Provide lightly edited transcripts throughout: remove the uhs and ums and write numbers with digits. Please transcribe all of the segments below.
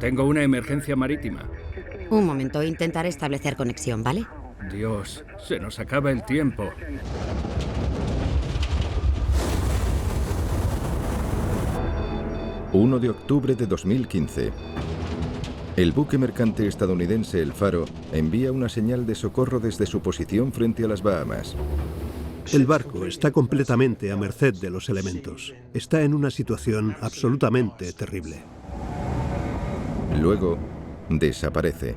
Tengo una emergencia marítima. Un momento, intentaré establecer conexión, ¿vale? Dios, se nos acaba el tiempo. ...1 de octubre de 2015... El buque mercante estadounidense El Faro envía una señal de socorro desde su posición frente a las Bahamas. El barco está completamente a merced de los elementos. Está en una situación absolutamente terrible. Luego, desaparece.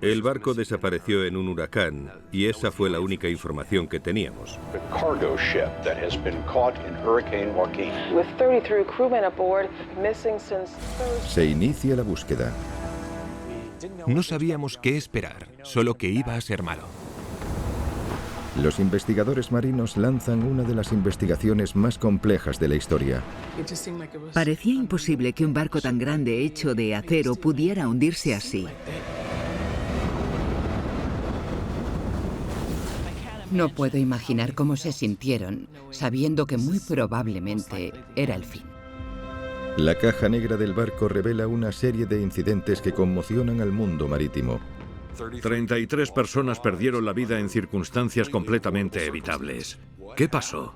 El barco desapareció en un huracán y esa fue la única información que teníamos. Se inicia la búsqueda. No sabíamos qué esperar, solo que iba a ser malo. Los investigadores marinos lanzan una de las investigaciones más complejas de la historia. Parecía imposible que un barco tan grande hecho de acero pudiera hundirse así. No puedo imaginar cómo se sintieron, sabiendo que muy probablemente era el fin. La caja negra del barco revela una serie de incidentes que conmocionan al mundo marítimo. 33 personas perdieron la vida en circunstancias completamente evitables. ¿Qué pasó?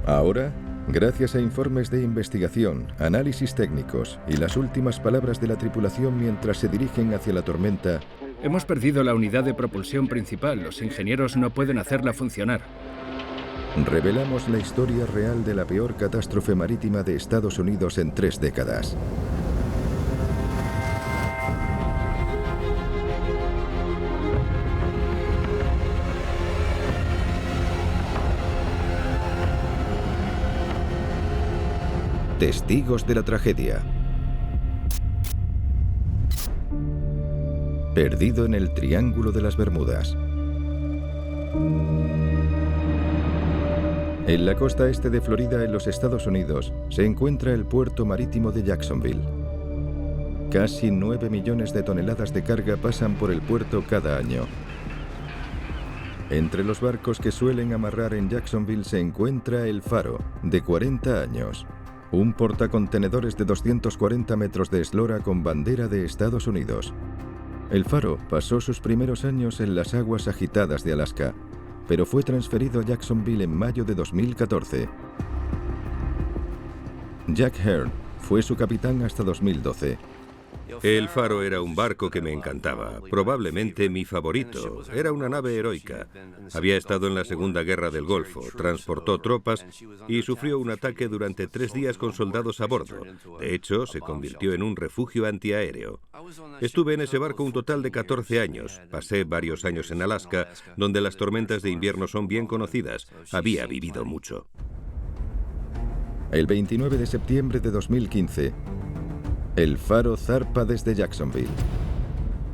Ahora, gracias a informes de investigación, análisis técnicos y las últimas palabras de la tripulación mientras se dirigen hacia la tormenta, hemos perdido la unidad de propulsión principal. Los ingenieros no pueden hacerla funcionar. Revelamos la historia real de la peor catástrofe marítima de Estados Unidos en 3 décadas. Testigos de la tragedia. Perdido en el Triángulo de las Bermudas. En la costa este de Florida, en los Estados Unidos, se encuentra el puerto marítimo de Jacksonville. Casi 9 millones de toneladas de carga pasan por el puerto cada año. Entre los barcos que suelen amarrar en Jacksonville se encuentra El Faro, de 40 años. Un portacontenedores de 240 metros de eslora con bandera de Estados Unidos. El Faro pasó sus primeros años en las aguas agitadas de Alaska, pero fue transferido a Jacksonville en mayo de 2014. Jack Hearn fue su capitán hasta 2012. El Faro era un barco que me encantaba, probablemente mi favorito. Era una nave heroica. Había estado en la Segunda Guerra del Golfo, transportó tropas y sufrió un ataque durante 3 días con soldados a bordo. De hecho, se convirtió en un refugio antiaéreo. Estuve en ese barco un total de 14 años. Pasé varios años en Alaska, donde las tormentas de invierno son bien conocidas. Había vivido mucho. El 29 de septiembre de 2015, El Faro zarpa desde Jacksonville.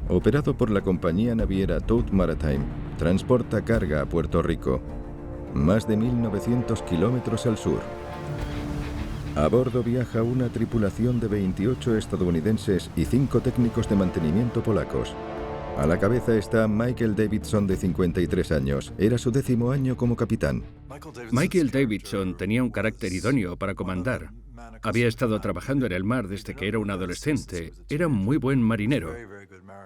Operado por la compañía naviera Tote Maritime, transporta carga a Puerto Rico, más de 1.900 kilómetros al sur. A bordo viaja una tripulación de 28 estadounidenses y 5 técnicos de mantenimiento polacos. A la cabeza está Michael Davidson, de 53 años. Era su 10º año como capitán. Michael Davidson tenía un carácter idóneo para comandar. Había estado trabajando en el mar desde que era un adolescente. Era un muy buen marinero.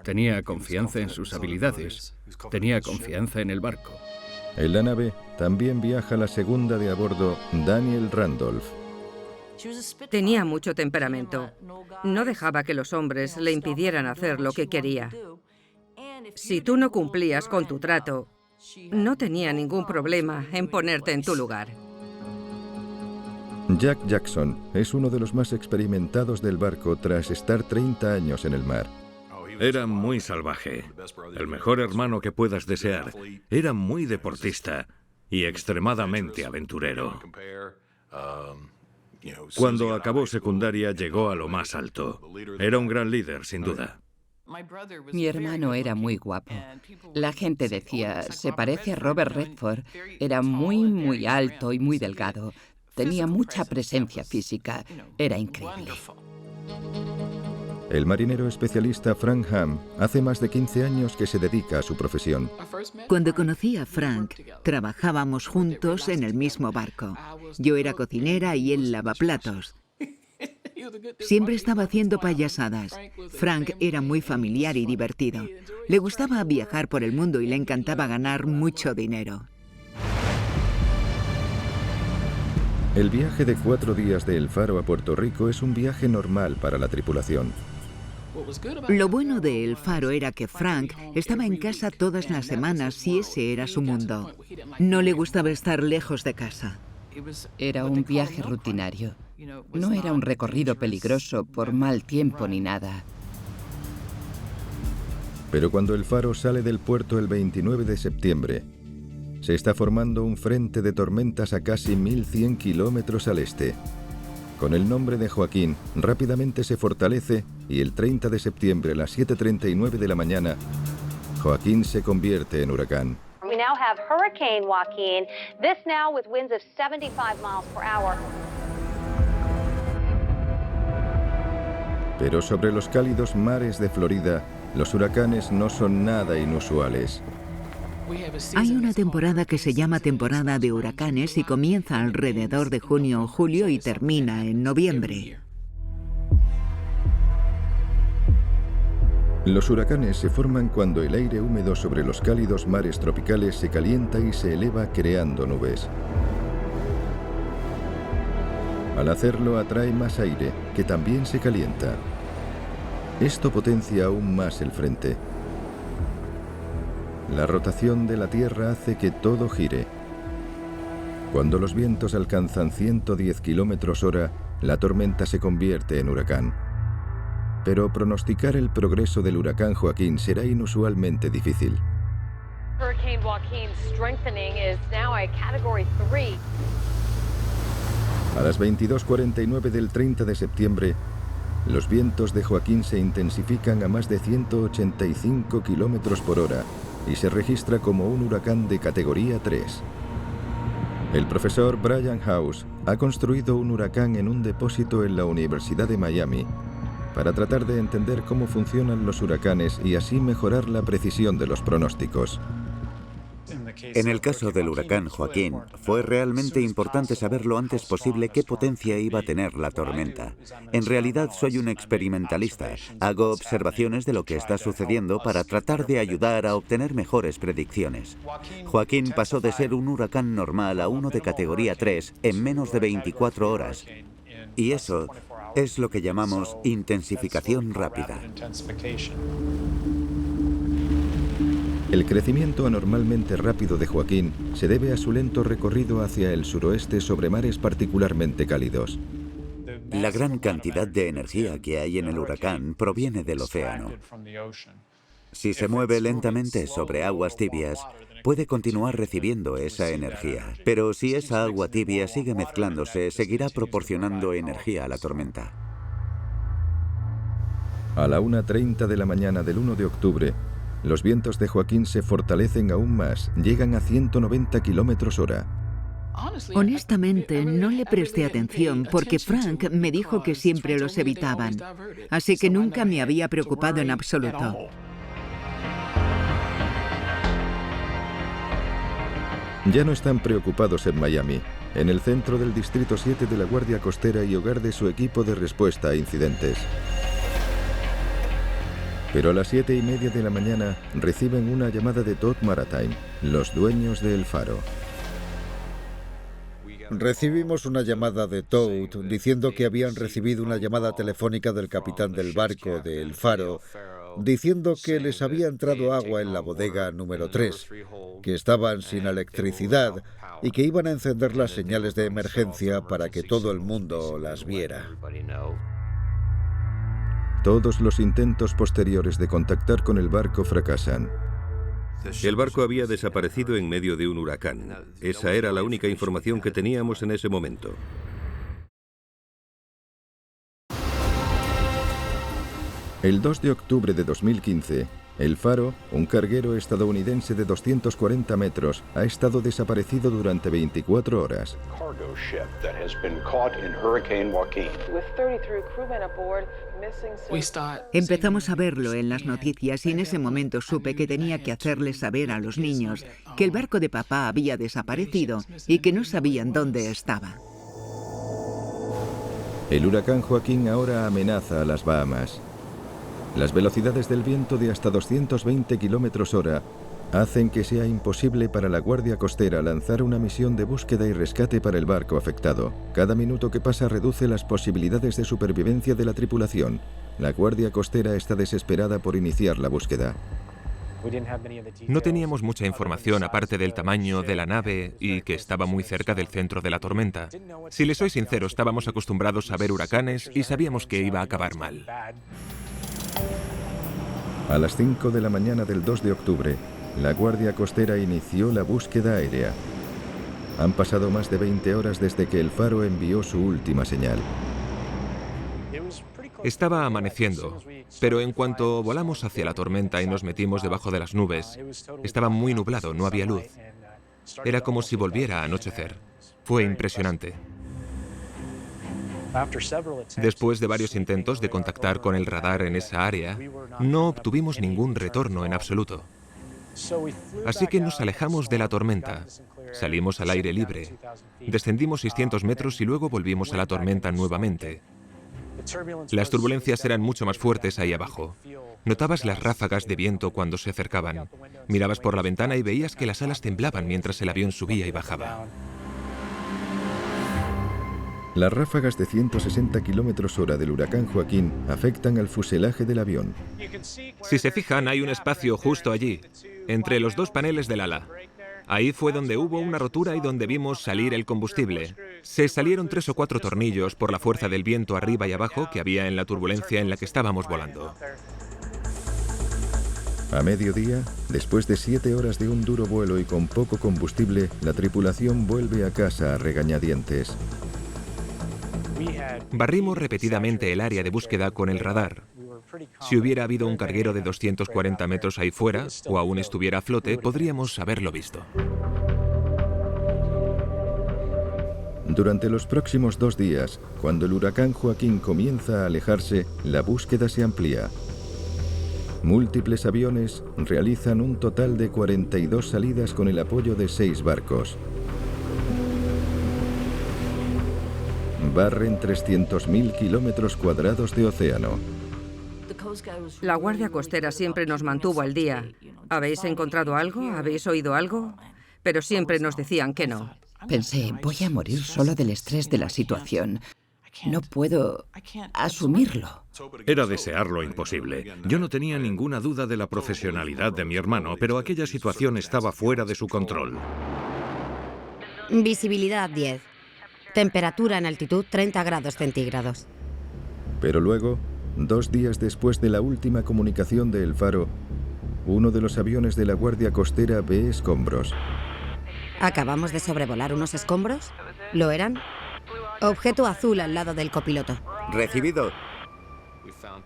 Tenía confianza en sus habilidades. Tenía confianza en el barco. En la nave también viaja la segunda de a bordo, Daniel Randolph. Tenía mucho temperamento. No dejaba que los hombres le impidieran hacer lo que quería. Si tú no cumplías con tu trato, no tenía ningún problema en ponerte en tu lugar. Jack Jackson es uno de los más experimentados del barco tras estar 30 años en el mar. Era muy salvaje, el mejor hermano que puedas desear. Era muy deportista y extremadamente aventurero. Cuando acabó secundaria llegó a lo más alto. Era un gran líder, sin duda. Mi hermano era muy guapo. La gente decía, se parece a Robert Redford. Era muy alto y muy delgado. Tenía mucha presencia física. Era increíble. El marinero especialista Frank Hamm hace más de 15 años que se dedica a su profesión. Cuando conocí a Frank, trabajábamos juntos en el mismo barco. Yo era cocinera y él lavaplatos. Siempre estaba haciendo payasadas. Frank era muy familiar y divertido. Le gustaba viajar por el mundo y le encantaba ganar mucho dinero. El viaje de 4 días de El Faro a Puerto Rico es un viaje normal para la tripulación. Lo bueno de El Faro era que Frank estaba en casa todas las semanas y ese era su mundo. No le gustaba estar lejos de casa. Era un viaje rutinario. No era un recorrido peligroso por mal tiempo ni nada. Pero cuando El Faro sale del puerto el 29 de septiembre, se está formando un frente de tormentas a casi 1.100 kilómetros al este. Con el nombre de Joaquín, rápidamente se fortalece y el 30 de septiembre a las 7:39 de la mañana, Joaquín se convierte en huracán. We now have Hurricane Joaquin, this now with winds of 75 miles per hour. Pero sobre los cálidos mares de Florida, los huracanes no son nada inusuales. Hay una temporada que se llama temporada de huracanes y comienza alrededor de junio o julio y termina en noviembre. Los huracanes se forman cuando el aire húmedo sobre los cálidos mares tropicales se calienta y se eleva creando nubes. Al hacerlo atrae más aire, que también se calienta. Esto potencia aún más el frente. La rotación de la Tierra hace que todo gire. Cuando los vientos alcanzan 110 km/h, la tormenta se convierte en huracán. Pero pronosticar el progreso del huracán Joaquín será inusualmente difícil. Hurricane Joaquin's strengthening is now a Category 3. A las 22:49 del 30 de septiembre, los vientos de Joaquín se intensifican a más de 185 km/h y se registra como un huracán de categoría 3. El profesor Brian House ha construido un huracán en un depósito en la Universidad de Miami para tratar de entender cómo funcionan los huracanes y así mejorar la precisión de los pronósticos. En el caso del huracán Joaquín, fue realmente importante saber lo antes posible qué potencia iba a tener la tormenta. En realidad soy un experimentalista. Hago observaciones de lo que está sucediendo para tratar de ayudar a obtener mejores predicciones. Joaquín pasó de ser un huracán normal a uno de categoría 3 en menos de 24 horas. Y eso es lo que llamamos intensificación rápida. El crecimiento anormalmente rápido de Joaquín se debe a su lento recorrido hacia el suroeste sobre mares particularmente cálidos. La gran cantidad de energía que hay en el huracán proviene del océano. Si se mueve lentamente sobre aguas tibias, puede continuar recibiendo esa energía. Pero si esa agua tibia sigue mezclándose, seguirá proporcionando energía a la tormenta. A la 1:30 de la mañana del 1 de octubre, los vientos de Joaquín se fortalecen aún más, llegan a 190 km/h. Honestamente, no le presté atención porque Frank me dijo que siempre los evitaban, así que nunca me había preocupado en absoluto. Ya no están preocupados en Miami, en el centro del Distrito 7 de la Guardia Costera y hogar de su equipo de respuesta a incidentes. Pero a las 7:30 de la mañana reciben una llamada de Todd Maritime, los dueños de El Faro. Recibimos una llamada de Todd diciendo que habían recibido una llamada telefónica del capitán del barco de El Faro, diciendo que les había entrado agua en la bodega número 3, que estaban sin electricidad y que iban a encender las señales de emergencia para que todo el mundo las viera. Todos los intentos posteriores de contactar con el barco fracasan. El barco había desaparecido en medio de un huracán. Esa era la única información que teníamos en ese momento. El 2 de octubre de 2015, El Faro, un carguero estadounidense de 240 metros, ha estado desaparecido durante 24 horas. Empezamos a verlo en las noticias y en ese momento supe que tenía que hacerles saber a los niños que el barco de papá había desaparecido y que no sabían dónde estaba. El huracán Joaquín ahora amenaza a las Bahamas. Las velocidades del viento de hasta 220 km/h hacen que sea imposible para la Guardia Costera lanzar una misión de búsqueda y rescate para el barco afectado. Cada minuto que pasa reduce las posibilidades de supervivencia de la tripulación. La Guardia Costera está desesperada por iniciar la búsqueda. No teníamos mucha información aparte del tamaño de la nave y que estaba muy cerca del centro de la tormenta. Si les soy sincero, estábamos acostumbrados a ver huracanes y sabíamos que iba a acabar mal. A las 5 de la mañana del 2 de octubre, la Guardia Costera inició la búsqueda aérea. Han pasado más de 20 horas desde que el faro envió su última señal. Estaba amaneciendo, pero en cuanto volamos hacia la tormenta y nos metimos debajo de las nubes, estaba muy nublado, no había luz. Era como si volviera a anochecer. Fue impresionante. Después de varios intentos de contactar con el radar en esa área, no obtuvimos ningún retorno en absoluto. Así que nos alejamos de la tormenta. Salimos al aire libre. Descendimos 600 metros y luego volvimos a la tormenta nuevamente. Las turbulencias eran mucho más fuertes ahí abajo. Notabas las ráfagas de viento cuando se acercaban. Mirabas por la ventana y veías que las alas temblaban mientras el avión subía y bajaba. Las ráfagas de 160 km/h del huracán Joaquín afectan al fuselaje del avión. Si se fijan, hay un espacio justo allí, entre los dos paneles del ala. Ahí fue donde hubo una rotura y donde vimos salir el combustible. Se salieron 3 o 4 tornillos por la fuerza del viento arriba y abajo que había en la turbulencia en la que estábamos volando. A mediodía, después de 7 horas de un duro vuelo y con poco combustible, la tripulación vuelve a casa a regañadientes. Barrimos repetidamente el área de búsqueda con el radar. Si hubiera habido un carguero de 240 metros ahí fuera, o aún estuviera a flote, podríamos haberlo visto. Durante los próximos 2 días, cuando el huracán Joaquín comienza a alejarse, la búsqueda se amplía. Múltiples aviones realizan un total de 42 salidas con el apoyo de 6 barcos. Barren 300.000 kilómetros cuadrados de océano. La Guardia Costera siempre nos mantuvo al día. ¿Habéis encontrado algo? ¿Habéis oído algo? Pero siempre nos decían que no. Pensé, voy a morir solo del estrés de la situación. No puedo asumirlo. Era desear lo imposible. Yo no tenía ninguna duda de la profesionalidad de mi hermano, pero aquella situación estaba fuera de su control. Visibilidad 10. Temperatura en altitud 30 grados centígrados. Pero luego, 2 días después de la última comunicación de El Faro, uno de los aviones de la Guardia Costera ve escombros. ¿Acabamos de sobrevolar unos escombros? ¿Lo eran? Objeto azul al lado del copiloto. Recibido.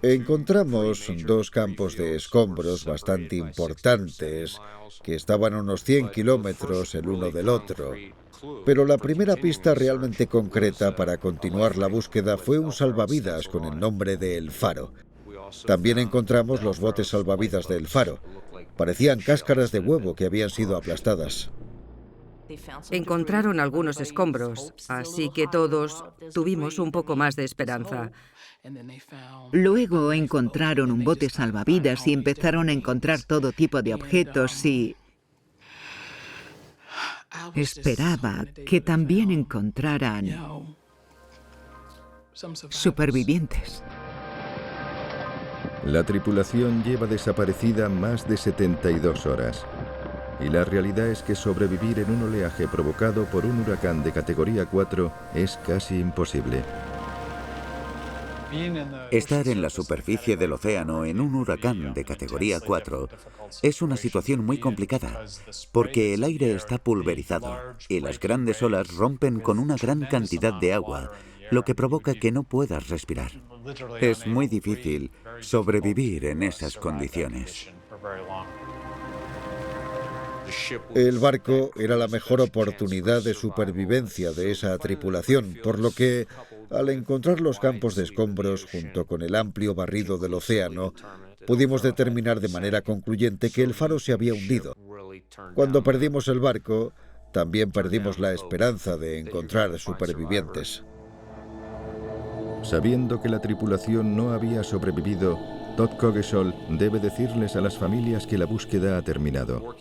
Encontramos 2 campos de escombros bastante importantes que estaban a unos 100 kilómetros el uno del otro. Pero la primera pista realmente concreta para continuar la búsqueda fue un salvavidas con el nombre de El Faro. También encontramos los botes salvavidas de El Faro. Parecían cáscaras de huevo que habían sido aplastadas. Encontraron algunos escombros, así que todos tuvimos un poco más de esperanza. Luego encontraron un bote salvavidas y empezaron a encontrar todo tipo de objetos y... esperaba que también encontraran supervivientes. La tripulación lleva desaparecida más de 72 horas. Y la realidad es que sobrevivir en un oleaje provocado por un huracán de categoría 4 es casi imposible. Estar en la superficie del océano en un huracán de categoría 4 es una situación muy complicada, porque el aire está pulverizado y las grandes olas rompen con una gran cantidad de agua, lo que provoca que no puedas respirar. Es muy difícil sobrevivir en esas condiciones. El barco era la mejor oportunidad de supervivencia de esa tripulación, por lo que, al encontrar los campos de escombros junto con el amplio barrido del océano, pudimos determinar de manera concluyente que el faro se había hundido. Cuando perdimos el barco, también perdimos la esperanza de encontrar supervivientes. Sabiendo que la tripulación no había sobrevivido, Todd Coggeshall debe decirles a las familias que la búsqueda ha terminado.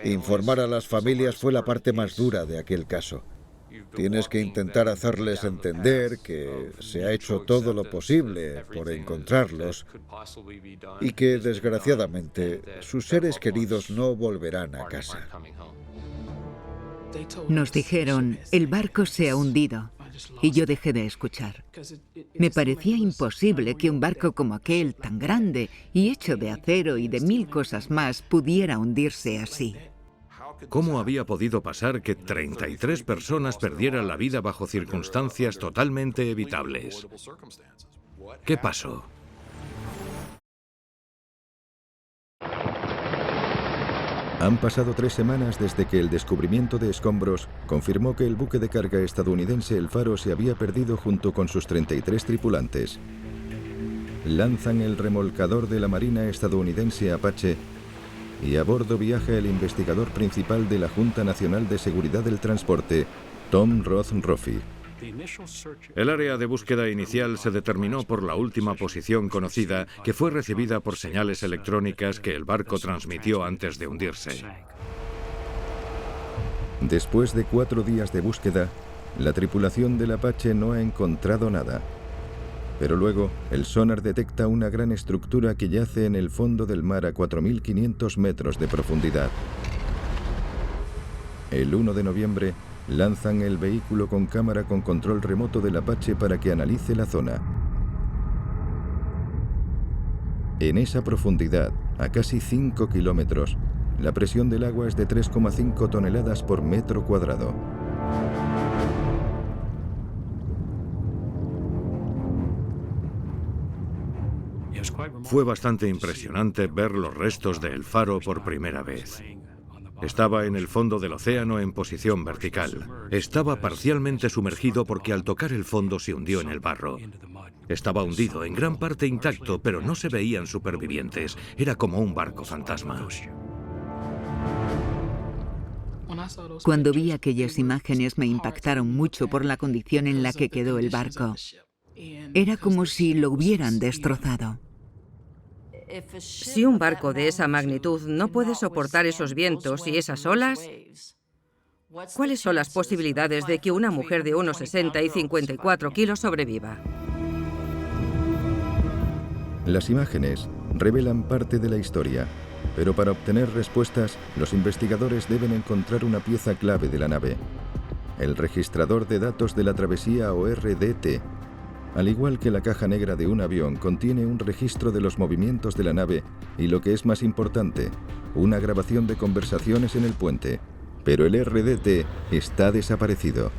Informar a las familias fue la parte más dura de aquel caso. Tienes que intentar hacerles entender que se ha hecho todo lo posible por encontrarlos y que, desgraciadamente, sus seres queridos no volverán a casa. Nos dijeron, el barco se ha hundido, y yo dejé de escuchar. Me parecía imposible que un barco como aquel, tan grande y hecho de acero y de 1000 cosas más, pudiera hundirse así. ¿Cómo había podido pasar que 33 personas perdieran la vida bajo circunstancias totalmente evitables? ¿Qué pasó? Han pasado 3 semanas desde que el descubrimiento de escombros confirmó que el buque de carga estadounidense El Faro se había perdido junto con sus 33 tripulantes. Lanzan el remolcador de la Marina estadounidense Apache y a bordo viaja el investigador principal de la Junta Nacional de Seguridad del Transporte, Tom Roth-Roffey. El área de búsqueda inicial se determinó por la última posición conocida, que fue recibida por señales electrónicas que el barco transmitió antes de hundirse. Después de 4 días de búsqueda, la tripulación del Apache no ha encontrado nada. Pero luego, el sonar detecta una gran estructura que yace en el fondo del mar a 4.500 metros de profundidad. El 1 de noviembre, lanzan el vehículo con cámara con control remoto del Apache para que analice la zona. En esa profundidad, a casi 5 kilómetros, la presión del agua es de 3,5 toneladas por metro cuadrado. Fue bastante impresionante ver los restos de El Faro por primera vez. Estaba en el fondo del océano en posición vertical. Estaba parcialmente sumergido porque al tocar el fondo se hundió en el barro. Estaba hundido, en gran parte intacto, pero no se veían supervivientes. Era como un barco fantasma. Cuando vi aquellas imágenes me impactaron mucho por la condición en la que quedó el barco. Era como si lo hubieran destrozado. Si un barco de esa magnitud no puede soportar esos vientos y esas olas, ¿cuáles son las posibilidades de que una mujer de 1,60 y 54 kilos sobreviva? Las imágenes revelan parte de la historia, pero para obtener respuestas, los investigadores deben encontrar una pieza clave de la nave: el registrador de datos de la travesía o RDT. Al igual que la caja negra de un avión, contiene un registro de los movimientos de la nave y, lo que es más importante, una grabación de conversaciones en el puente. Pero el RDT está desaparecido.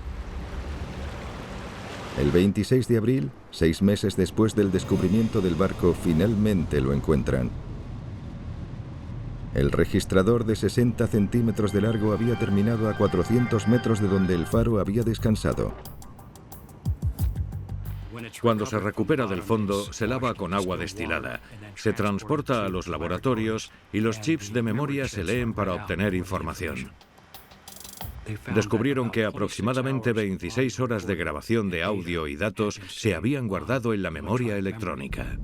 El 26 de abril, 6 meses después del descubrimiento del barco, finalmente lo encuentran. El registrador de 60 centímetros de largo había terminado a 400 metros de donde El Faro había descansado. Cuando se recupera del fondo, se lava con agua destilada, se transporta a los laboratorios y los chips de memoria se leen para obtener información. Descubrieron que aproximadamente 26 horas de grabación de audio y datos se habían guardado en la memoria electrónica.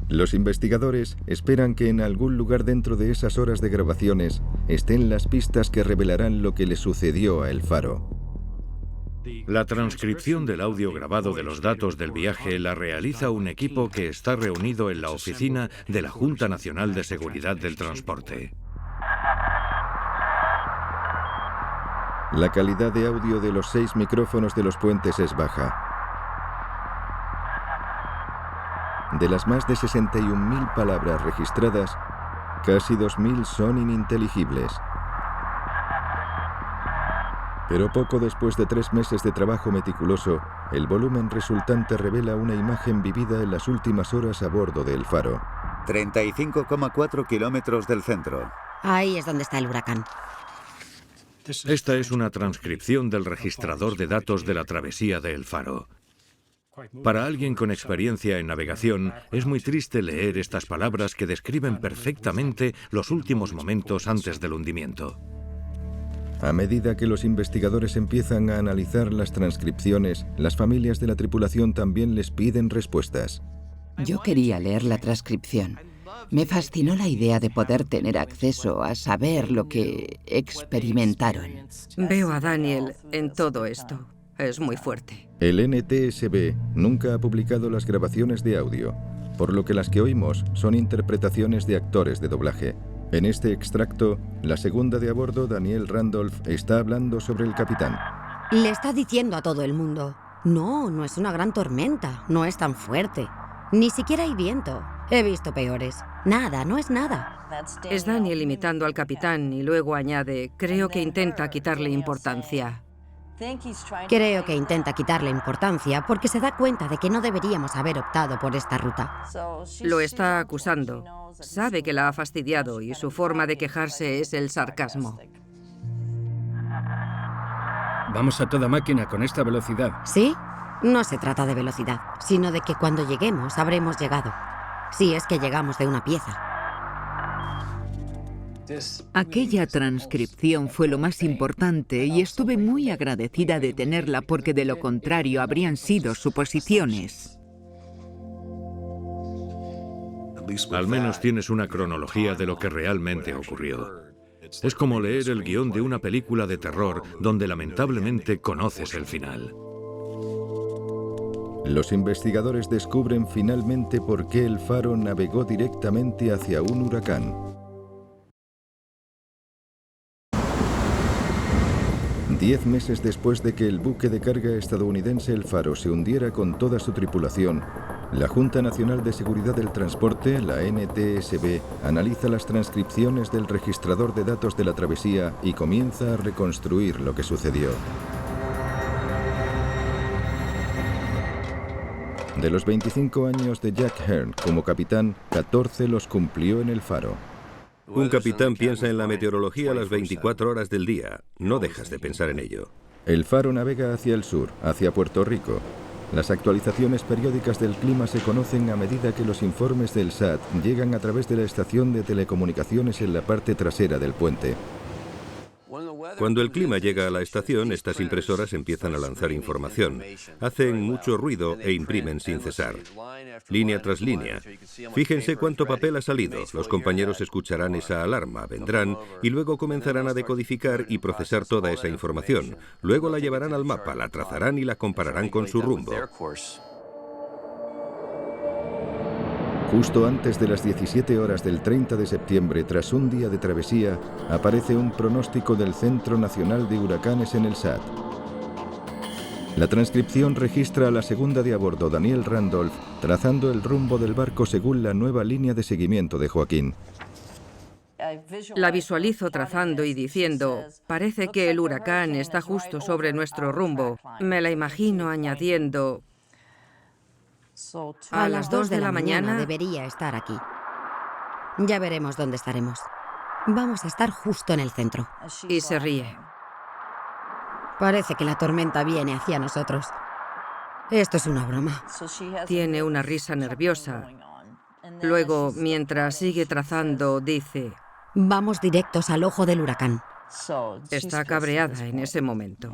Los investigadores esperan que en algún lugar dentro de esas horas de grabaciones estén las pistas que revelarán lo que le sucedió a El Faro. La transcripción del audio grabado de los datos del viaje la realiza un equipo que está reunido en la oficina de la Junta Nacional de Seguridad del Transporte. La calidad de audio de los 6 micrófonos de los puentes es baja. De las más de 61.000 palabras registradas, casi 2.000 son ininteligibles. Pero poco después de 3 meses de trabajo meticuloso, el volumen resultante revela una imagen vivida en las últimas horas a bordo de El Faro. 35,4 kilómetros del centro. Ahí es donde está el huracán. Esta es una transcripción del registrador de datos de la travesía de El Faro. Para alguien con experiencia en navegación, es muy triste leer estas palabras que describen perfectamente los últimos momentos antes del hundimiento. A medida que los investigadores empiezan a analizar las transcripciones, las familias de la tripulación también les piden respuestas. Yo quería leer la transcripción. Me fascinó la idea de poder tener acceso a saber lo que experimentaron. Veo a Daniel en todo esto. Es muy fuerte. El NTSB nunca ha publicado las grabaciones de audio, por lo que las que oímos son interpretaciones de actores de doblaje. En este extracto, la segunda de a bordo, Danielle Randolph, está hablando sobre el capitán. Le está diciendo a todo el mundo, no es una gran tormenta, no es tan fuerte. Ni siquiera hay viento. He visto peores. Nada, no es nada. Es Daniel imitando al capitán y luego añade, creo que intenta quitarle importancia. Creo que intenta quitarle importancia porque se da cuenta de que no deberíamos haber optado por esta ruta. Lo está acusando. Sabe que la ha fastidiado y su forma de quejarse es el sarcasmo. Vamos a toda máquina con esta velocidad. ¿Sí? No se trata de velocidad, sino de que cuando lleguemos habremos llegado. Si es que llegamos de una pieza. Aquella transcripción fue lo más importante y estuve muy agradecida de tenerla porque de lo contrario habrían sido suposiciones. Al menos tienes una cronología de lo que realmente ocurrió. Es como leer el guión de una película de terror donde lamentablemente conoces el final. Los investigadores descubren finalmente por qué el Faro navegó directamente hacia un huracán. 10 meses después de que el buque de carga estadounidense El Faro se hundiera con toda su tripulación, la Junta Nacional de Seguridad del Transporte, la NTSB, analiza las transcripciones del registrador de datos de la travesía y comienza a reconstruir lo que sucedió. De los 25 años de Jack Hearn como capitán, 14 los cumplió en El Faro. Un capitán piensa en la meteorología las 24 horas del día. No dejas de pensar en ello. El Faro navega hacia el sur, hacia Puerto Rico. Las actualizaciones periódicas del clima se conocen a medida que los informes del SAT llegan a través de la estación de telecomunicaciones en la parte trasera del puente. Cuando el clima llega a la estación, estas impresoras empiezan a lanzar información. Hacen mucho ruido e imprimen sin cesar, línea tras línea. Fíjense cuánto papel ha salido. Los compañeros escucharán esa alarma, vendrán y luego comenzarán a decodificar y procesar toda esa información. Luego la llevarán al mapa, la trazarán y la compararán con su rumbo. Justo antes de las 17 horas del 30 de septiembre, tras un día de travesía, aparece un pronóstico del Centro Nacional de Huracanes en el SAT. La transcripción registra a la segunda de a bordo, Danielle Randolph, trazando el rumbo del barco según la nueva línea de seguimiento de Joaquín. La visualizo trazando y diciendo, parece que el huracán está justo sobre nuestro rumbo. Me la imagino añadiendo, a las 2 de la mañana debería estar aquí. Ya veremos dónde estaremos. Vamos a estar justo en el centro. Y se ríe. Parece que la tormenta viene hacia nosotros. Esto es una broma. Tiene una risa nerviosa. Luego, mientras sigue trazando, dice, vamos directos al ojo del huracán. Está cabreada en ese momento.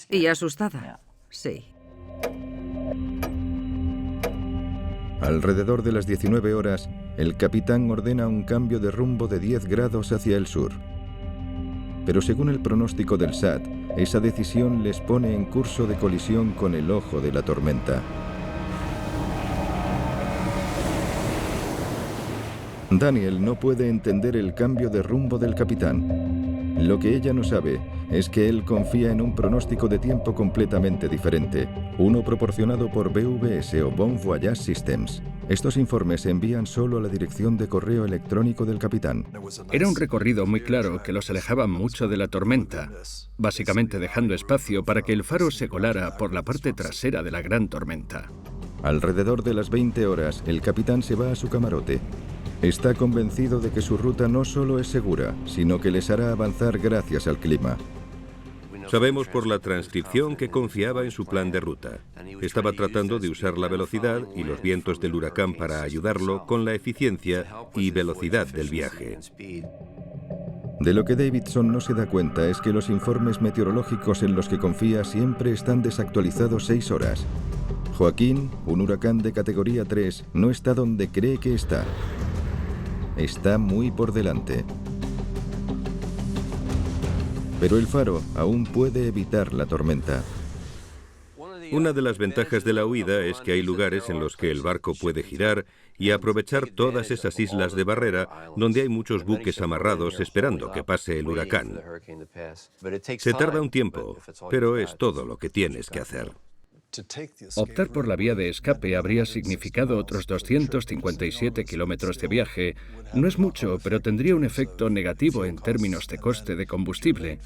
Y asustada. Sí. Alrededor de las 19 horas, el capitán ordena un cambio de rumbo de 10 grados hacia el sur. Pero según el pronóstico del SAT, esa decisión les pone en curso de colisión con el ojo de la tormenta. Daniel no puede entender el cambio de rumbo del capitán. Lo que ella no sabe es que él confía en un pronóstico de tiempo completamente diferente, uno proporcionado por BVS o Bon Voyage Systems. Estos informes se envían solo a la dirección de correo electrónico del capitán. Era un recorrido muy claro que los alejaba mucho de la tormenta, básicamente dejando espacio para que el faro se colara por la parte trasera de la gran tormenta. Alrededor de las 20 horas, el capitán se va a su camarote. Está convencido de que su ruta no solo es segura, sino que les hará avanzar gracias al clima. Sabemos por la transcripción que confiaba en su plan de ruta. Estaba tratando de usar la velocidad y los vientos del huracán para ayudarlo con la eficiencia y velocidad del viaje. De lo que Davidson no se da cuenta es que los informes meteorológicos en los que confía siempre están desactualizados 6 horas. Joaquín, un huracán de categoría 3, no está donde cree que está. Está muy por delante. Pero el faro aún puede evitar la tormenta. Una de las ventajas de la huida es que hay lugares en los que el barco puede girar y aprovechar todas esas islas de barrera donde hay muchos buques amarrados esperando que pase el huracán. Se tarda un tiempo, pero es todo lo que tienes que hacer. Optar por la vía de escape habría significado otros 257 kilómetros de viaje. No es mucho, pero tendría un efecto negativo en términos de coste de combustible.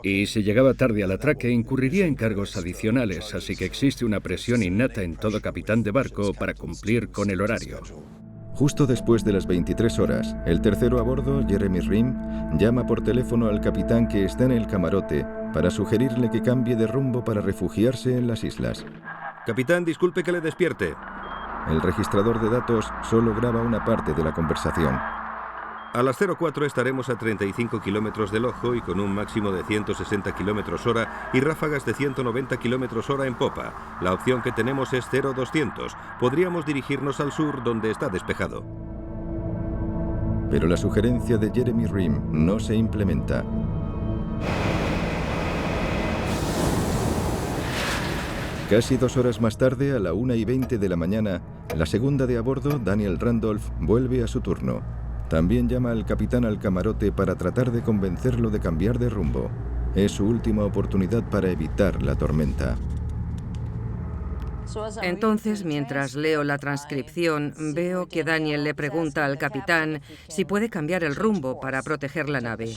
Y si llegaba tarde al atraque, incurriría en cargos adicionales, así que existe una presión innata en todo capitán de barco para cumplir con el horario. Justo después de las 23 horas, el tercero a bordo, Jeremy Rim, llama por teléfono al capitán que está en el camarote para sugerirle que cambie de rumbo para refugiarse en las islas. Capitán, disculpe que le despierte. El registrador de datos solo graba una parte de la conversación. A las 04 estaremos a 35 kilómetros del ojo y con un máximo de 160 kilómetros hora y ráfagas de 190 kilómetros hora en popa. La opción que tenemos es 0200. Podríamos dirigirnos al sur donde está despejado. Pero la sugerencia de Jeremy Rim no se implementa. Casi 2 horas más tarde, a la 1:20 de la mañana, la segunda de a bordo, Daniel Randolph, vuelve a su turno. También llama al capitán al camarote para tratar de convencerlo de cambiar de rumbo. Es su última oportunidad para evitar la tormenta. Entonces, mientras leo la transcripción, veo que Daniel le pregunta al capitán si puede cambiar el rumbo para proteger la nave.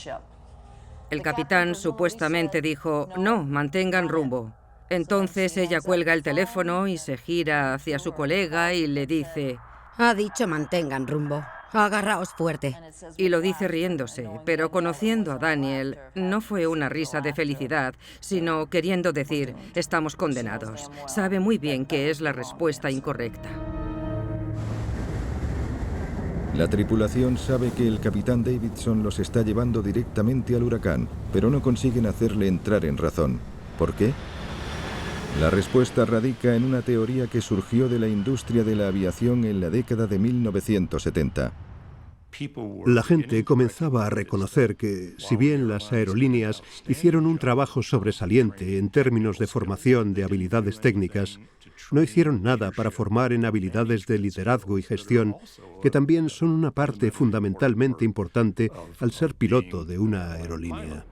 El capitán supuestamente dijo, no, mantengan rumbo. Entonces ella cuelga el teléfono y se gira hacia su colega y le dice, ha dicho mantengan rumbo. Agarraos fuerte. Y lo dice riéndose, pero conociendo a Daniel, no fue una risa de felicidad, sino queriendo decir, estamos condenados. Sabe muy bien que es la respuesta incorrecta. La tripulación sabe que el capitán Davidson los está llevando directamente al huracán, pero no consiguen hacerle entrar en razón. ¿Por qué? La respuesta radica en una teoría que surgió de la industria de la aviación en la década de 1970. La gente comenzaba a reconocer que, si bien las aerolíneas hicieron un trabajo sobresaliente en términos de formación de habilidades técnicas, no hicieron nada para formar en habilidades de liderazgo y gestión, que también son una parte fundamentalmente importante al ser piloto de una aerolínea.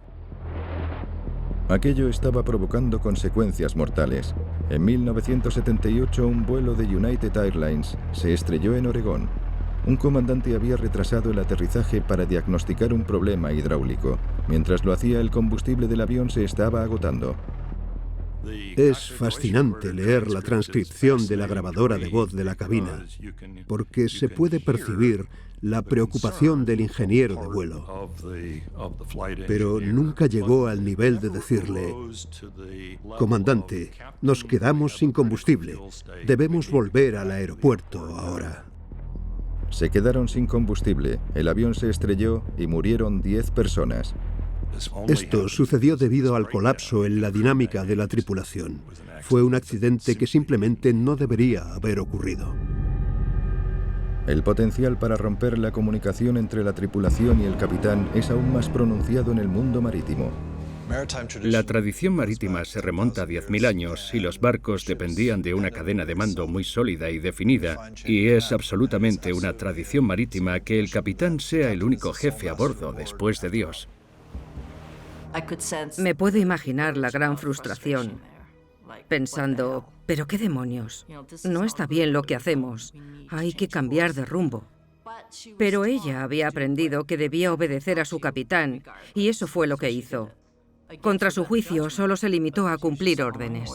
Aquello estaba provocando consecuencias mortales. En 1978, un vuelo de United Airlines se estrelló en Oregón. Un comandante había retrasado el aterrizaje para diagnosticar un problema hidráulico. Mientras lo hacía, el combustible del avión se estaba agotando. Es fascinante leer la transcripción de la grabadora de voz de la cabina, porque se puede percibir la preocupación del ingeniero de vuelo. Pero nunca llegó al nivel de decirle, comandante, nos quedamos sin combustible, debemos volver al aeropuerto ahora. Se quedaron sin combustible, el avión se estrelló y murieron 10 personas. Esto sucedió debido al colapso en la dinámica de la tripulación. Fue un accidente que simplemente no debería haber ocurrido. El potencial para romper la comunicación entre la tripulación y el capitán es aún más pronunciado en el mundo marítimo. La tradición marítima se remonta a 10.000 años y los barcos dependían de una cadena de mando muy sólida y definida, y es absolutamente una tradición marítima que el capitán sea el único jefe a bordo después de Dios. Me puedo imaginar la gran frustración, pensando, ¿pero qué demonios? No está bien lo que hacemos, hay que cambiar de rumbo. Pero ella había aprendido que debía obedecer a su capitán, y eso fue lo que hizo. Contra su juicio, solo se limitó a cumplir órdenes.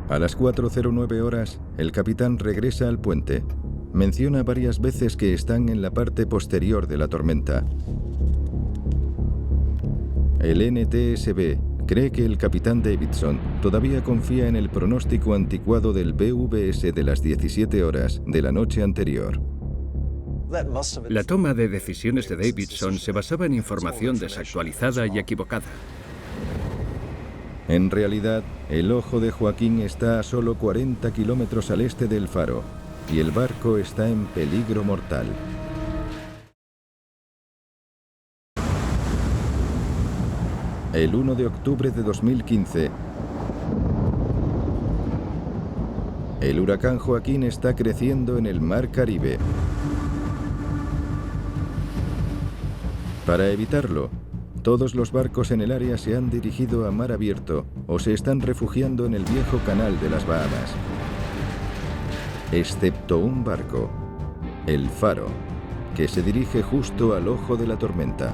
A las 4:09 horas, el capitán regresa al puente. Menciona varias veces que están en la parte posterior de la tormenta. El NTSB cree que el capitán Davidson todavía confía en el pronóstico anticuado del BVS de las 17 horas de la noche anterior. La toma de decisiones de Davidson se basaba en información desactualizada y equivocada. En realidad, el ojo de Joaquín está a solo 40 kilómetros al este del faro y el barco está en peligro mortal. El 1 de octubre de 2015, el huracán Joaquín está creciendo en el Mar Caribe. Para evitarlo, todos los barcos en el área se han dirigido a mar abierto o se están refugiando en el viejo canal de las Bahamas. Excepto un barco, el Faro, que se dirige justo al ojo de la tormenta.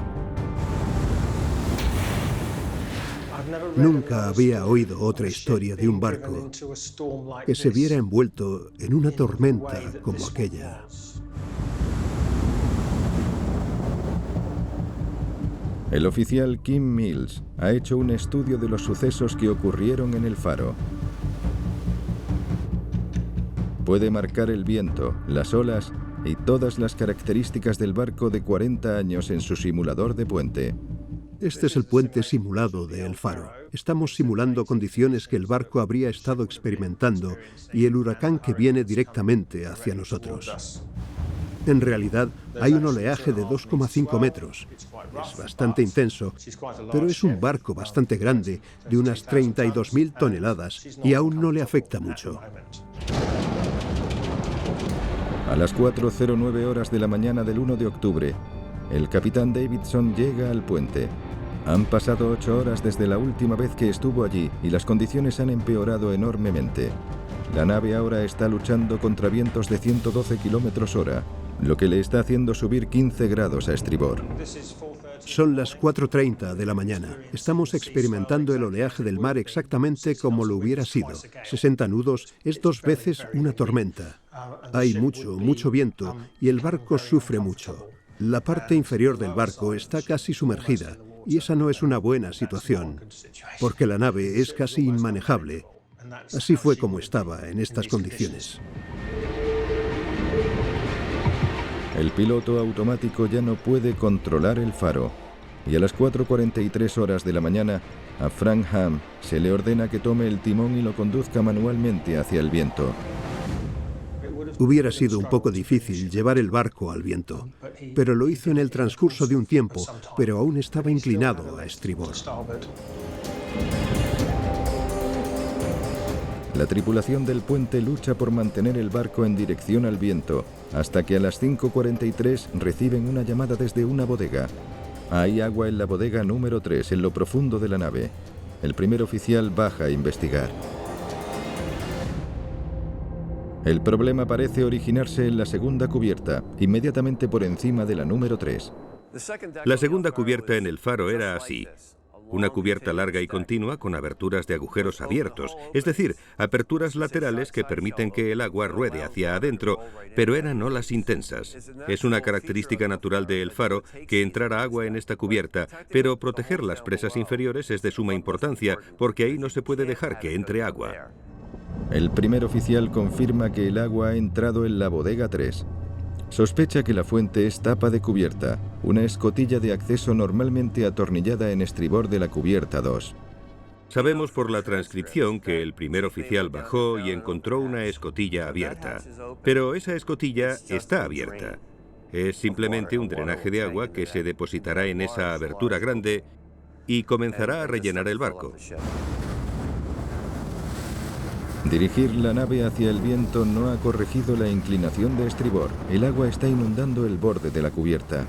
Nunca había oído otra historia de un barco que se viera envuelto en una tormenta como aquella. El oficial Kim Mills ha hecho un estudio de los sucesos que ocurrieron en el faro. Puede marcar el viento, las olas y todas las características del barco de 40 años en su simulador de puente. Este es el puente simulado de El Faro. Estamos simulando condiciones que el barco habría estado experimentando y el huracán que viene directamente hacia nosotros. En realidad, hay un oleaje de 2,5 metros. Es bastante intenso, pero es un barco bastante grande, de unas 32.000 toneladas, y aún no le afecta mucho. A las 4:09 horas de la mañana del 1 de octubre, el capitán Davidson llega al puente. Han pasado 8 horas desde la última vez que estuvo allí y las condiciones han empeorado enormemente. La nave ahora está luchando contra vientos de 112 kilómetros hora, lo que le está haciendo subir 15 grados a estribor. Son las 4:30 de la mañana. Estamos experimentando el oleaje del mar exactamente como lo hubiera sido. 60 nudos es 2 veces una tormenta. Hay mucho viento y el barco sufre mucho. La parte inferior del barco está casi sumergida y esa no es una buena situación, porque la nave es casi inmanejable. Así fue como estaba en estas condiciones. El piloto automático ya no puede controlar el faro y a las 4:43 horas de la mañana a Frank Ham se le ordena que tome el timón y lo conduzca manualmente hacia el viento. Hubiera sido un poco difícil llevar el barco al viento, pero lo hizo en el transcurso de un tiempo, pero aún estaba inclinado a estribor. La tripulación del puente lucha por mantener el barco en dirección al viento, hasta que a las 5:43 reciben una llamada desde una bodega. Hay agua en la bodega número 3, en lo profundo de la nave. El primer oficial baja a investigar. El problema parece originarse en la segunda cubierta, inmediatamente por encima de la número 3. La segunda cubierta en el faro era así. Una cubierta larga y continua con aberturas de agujeros abiertos, es decir, aperturas laterales que permiten que el agua ruede hacia adentro, pero eran olas intensas. Es una característica natural del faro que entrara agua en esta cubierta, pero proteger las presas inferiores es de suma importancia, porque ahí no se puede dejar que entre agua. El primer oficial confirma que el agua ha entrado en la bodega 3. Sospecha que la fuente es tapa de cubierta, una escotilla de acceso normalmente atornillada en estribor de la cubierta 2. Sabemos por la transcripción que el primer oficial bajó y encontró una escotilla abierta. Pero esa escotilla está abierta. Es simplemente un drenaje de agua que se depositará en esa abertura grande y comenzará a rellenar el barco. Dirigir la nave hacia el viento no ha corregido la inclinación de estribor. El agua está inundando el borde de la cubierta.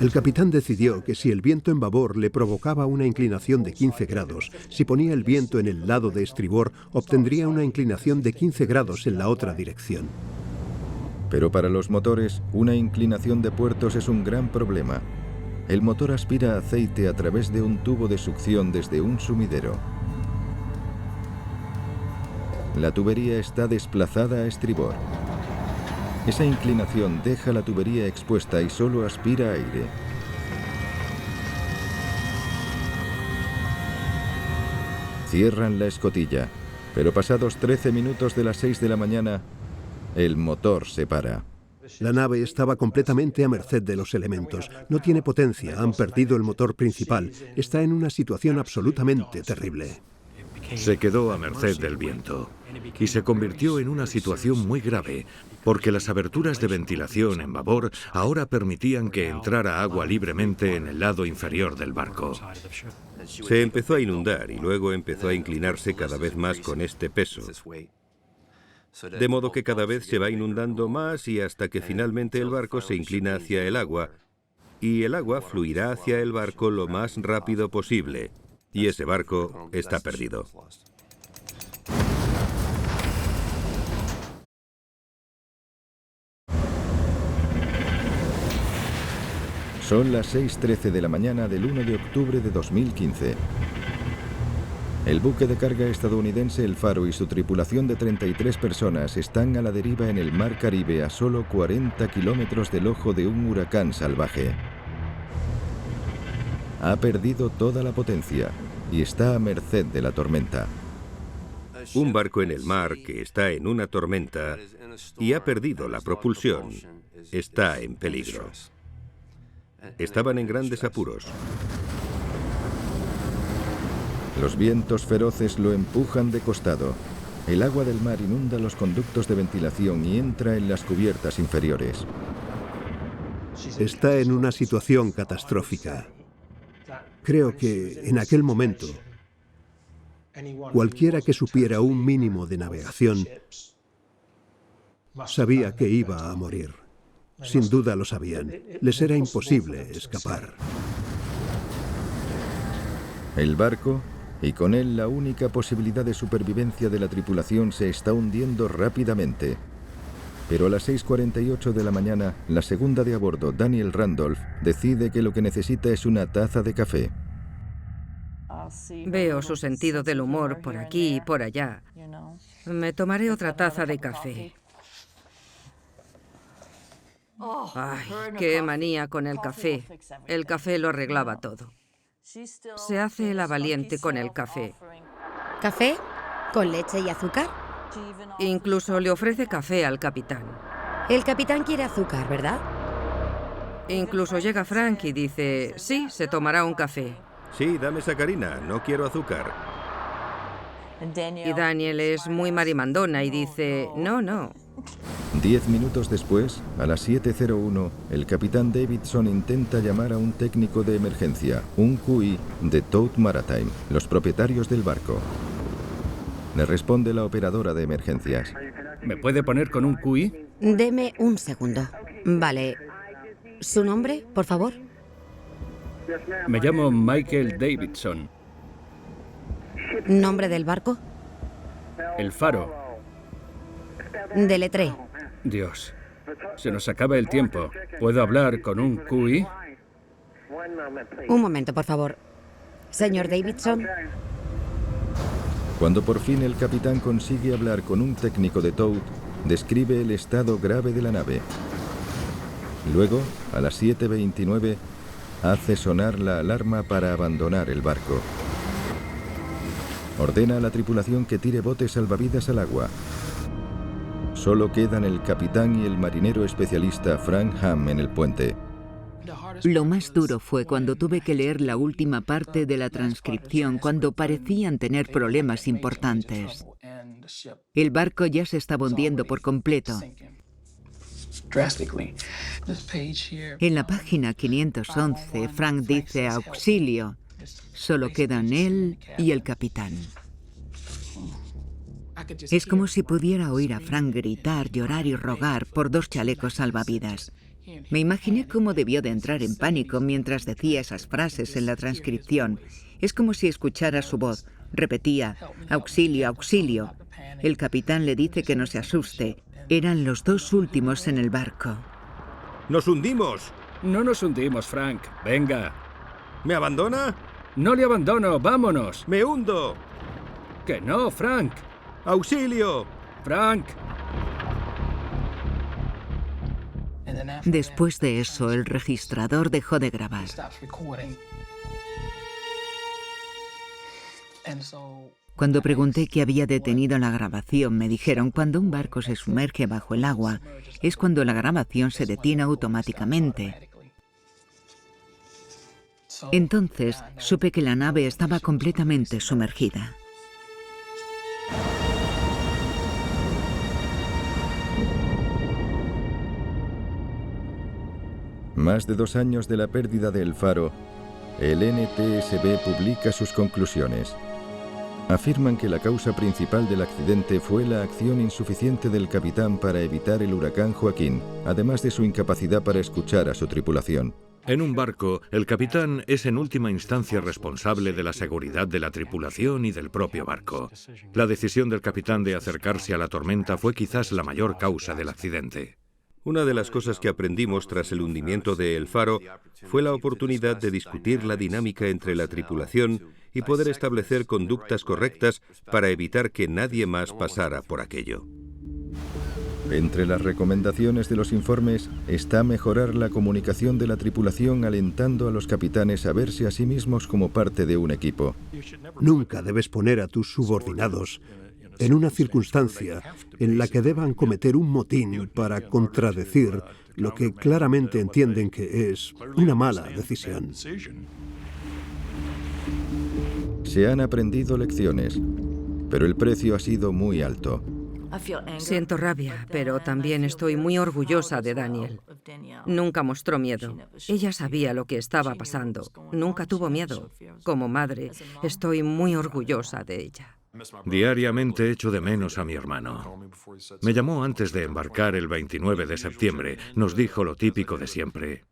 El capitán decidió que si el viento en babor le provocaba una inclinación de 15 grados, si ponía el viento en el lado de estribor, obtendría una inclinación de 15 grados en la otra dirección. Pero para los motores, una inclinación de puertos es un gran problema. El motor aspira aceite a través de un tubo de succión desde un sumidero. La tubería está desplazada a estribor. Esa inclinación deja la tubería expuesta y solo aspira aire. Cierran la escotilla, pero pasados 13 minutos de las 6 de la mañana, el motor se para. La nave estaba completamente a merced de los elementos. No tiene potencia, han perdido el motor principal. Está en una situación absolutamente terrible. Se quedó a merced del viento y se convirtió en una situación muy grave, porque las aberturas de ventilación en babor ahora permitían que entrara agua libremente en el lado inferior del barco. Se empezó a inundar y luego empezó a inclinarse cada vez más con este peso. De modo que cada vez se va inundando más y hasta que finalmente el barco se inclina hacia el agua y el agua fluirá hacia el barco lo más rápido posible. Y ese barco está perdido. Son las 6:13 de la mañana del 1 de octubre de 2015. El buque de carga estadounidense El Faro y su tripulación de 33 personas están a la deriva en el Mar Caribe a solo 40 kilómetros del ojo de un huracán salvaje. Ha perdido toda la potencia y está a merced de la tormenta. Un barco en el mar que está en una tormenta y ha perdido la propulsión está en peligro. Estaban en grandes apuros. Los vientos feroces lo empujan de costado. El agua del mar inunda los conductos de ventilación y entra en las cubiertas inferiores. Está en una situación catastrófica. Creo que en aquel momento, cualquiera que supiera un mínimo de navegación sabía que iba a morir. Sin duda lo sabían. Les era imposible escapar. El barco, y con él la única posibilidad de supervivencia de la tripulación, se está hundiendo rápidamente. Pero a las 6:48 de la mañana, la segunda de a bordo, Daniel Randolph, decide que lo que necesita es una taza de café. Veo su sentido del humor por aquí y por allá. Me tomaré otra taza de café. Ay, qué manía con el café. El café lo arreglaba todo. Se hace la valiente con el café. ¿Café? ¿Con leche y azúcar? Incluso le ofrece café al capitán. El capitán quiere azúcar, ¿verdad? Incluso llega Frank y dice, sí, se tomará un café. Sí, dame sacarina, no quiero azúcar. Y Daniel es muy marimandona y dice, no, no. 10 minutos después, a las 7:01, el capitán Davidson intenta llamar a un técnico de emergencia, un QI de Toad Maritime, los propietarios del barco. Le responde la operadora de emergencias. ¿Me puede poner con un QI? Deme un segundo. Vale. ¿Su nombre, por favor? Me llamo Michael Davidson. ¿Nombre del barco? El Faro. Deletré. Dios, se nos acaba el tiempo. ¿Puedo hablar con un QI? Un momento, por favor. Señor Davidson. Cuando por fin el capitán consigue hablar con un técnico de Toad, describe el estado grave de la nave. Luego, a las 7:29, hace sonar la alarma para abandonar el barco. Ordena a la tripulación que tire botes salvavidas al agua. Solo quedan el capitán y el marinero especialista Frank Hamm en el puente. Lo más duro fue cuando tuve que leer la última parte de la transcripción, cuando parecían tener problemas importantes. El barco ya se estaba hundiendo por completo. En la página 511, Frank dice auxilio. Solo quedan él y el capitán. Es como si pudiera oír a Frank gritar, llorar y rogar por 2 chalecos salvavidas. Me imaginé cómo debió de entrar en pánico mientras decía esas frases en la transcripción. Es como si escuchara su voz. Repetía, auxilio, auxilio. El capitán le dice que no se asuste. Eran los 2 últimos en el barco. ¡Nos hundimos! No nos hundimos, Frank. Venga. ¿Me abandona? No le abandono, vámonos. ¡Me hundo! ¡Que no, Frank! ¡Auxilio! ¡Frank! Después de eso, el registrador dejó de grabar. Cuando pregunté qué había detenido la grabación, me dijeron: cuando un barco se sumerge bajo el agua, es cuando la grabación se detiene automáticamente. Entonces supe que la nave estaba completamente sumergida. Más de 2 años de la pérdida de El Faro, el NTSB publica sus conclusiones. Afirman que la causa principal del accidente fue la acción insuficiente del capitán para evitar el huracán Joaquín, además de su incapacidad para escuchar a su tripulación. En un barco, el capitán es en última instancia responsable de la seguridad de la tripulación y del propio barco. La decisión del capitán de acercarse a la tormenta fue quizás la mayor causa del accidente. Una de las cosas que aprendimos tras el hundimiento de El Faro fue la oportunidad de discutir la dinámica entre la tripulación y poder establecer conductas correctas para evitar que nadie más pasara por aquello. Entre las recomendaciones de los informes está mejorar la comunicación de la tripulación, alentando a los capitanes a verse a sí mismos como parte de un equipo. Nunca debes poner a tus subordinados en una circunstancia en la que deban cometer un motín para contradecir lo que claramente entienden que es una mala decisión. Se han aprendido lecciones, pero el precio ha sido muy alto. Siento rabia, pero también estoy muy orgullosa de Danielle. Nunca mostró miedo. Ella sabía lo que estaba pasando. Nunca tuvo miedo. Como madre, estoy muy orgullosa de ella. Diariamente echo de menos a mi hermano. Me llamó antes de embarcar el 29 de septiembre. Nos dijo lo típico de siempre.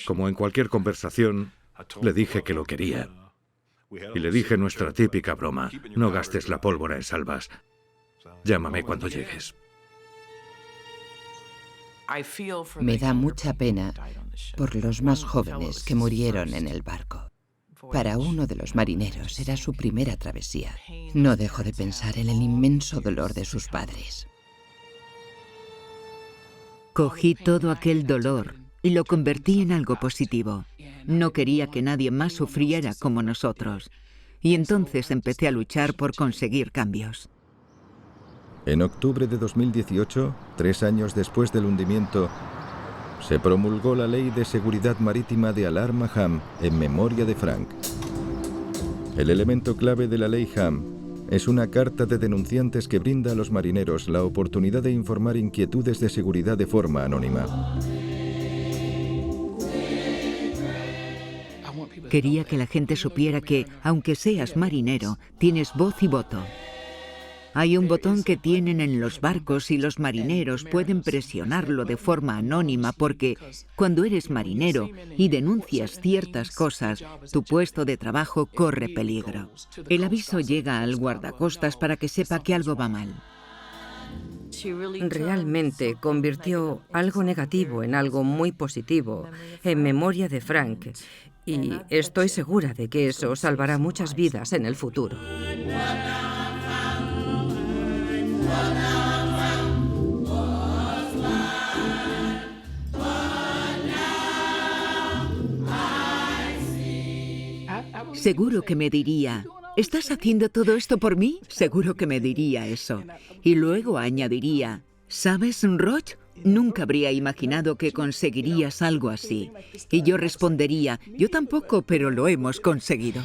Como en cualquier conversación, le dije que lo quería. Y le dije nuestra típica broma: no gastes la pólvora en salvas. Llámame cuando llegues. Me da mucha pena por los más jóvenes que murieron en el barco. Para uno de los marineros era su primera travesía. No dejo de pensar en el inmenso dolor de sus padres. Cogí todo aquel dolor y lo convertí en algo positivo. No quería que nadie más sufriera como nosotros. Y entonces empecé a luchar por conseguir cambios. En octubre de 2018, 3 años después del hundimiento, se promulgó la Ley de Seguridad Marítima de Alarma Ham en memoria de Frank. El elemento clave de la Ley Ham es una carta de denunciantes que brinda a los marineros la oportunidad de informar inquietudes de seguridad de forma anónima. Quería que la gente supiera que, aunque seas marinero, tienes voz y voto. Hay un botón que tienen en los barcos y los marineros pueden presionarlo de forma anónima porque cuando eres marinero y denuncias ciertas cosas, tu puesto de trabajo corre peligro. El aviso llega al guardacostas para que sepa que algo va mal. Realmente convirtió algo negativo en algo muy positivo, en memoria de Frank. Y estoy segura de que eso salvará muchas vidas en el futuro. Seguro que me diría: ¿estás haciendo todo esto por mí? Seguro que me diría eso. Y luego añadiría: ¿sabes, Roch? Nunca habría imaginado que conseguirías algo así. Y yo respondería: yo tampoco, pero lo hemos conseguido.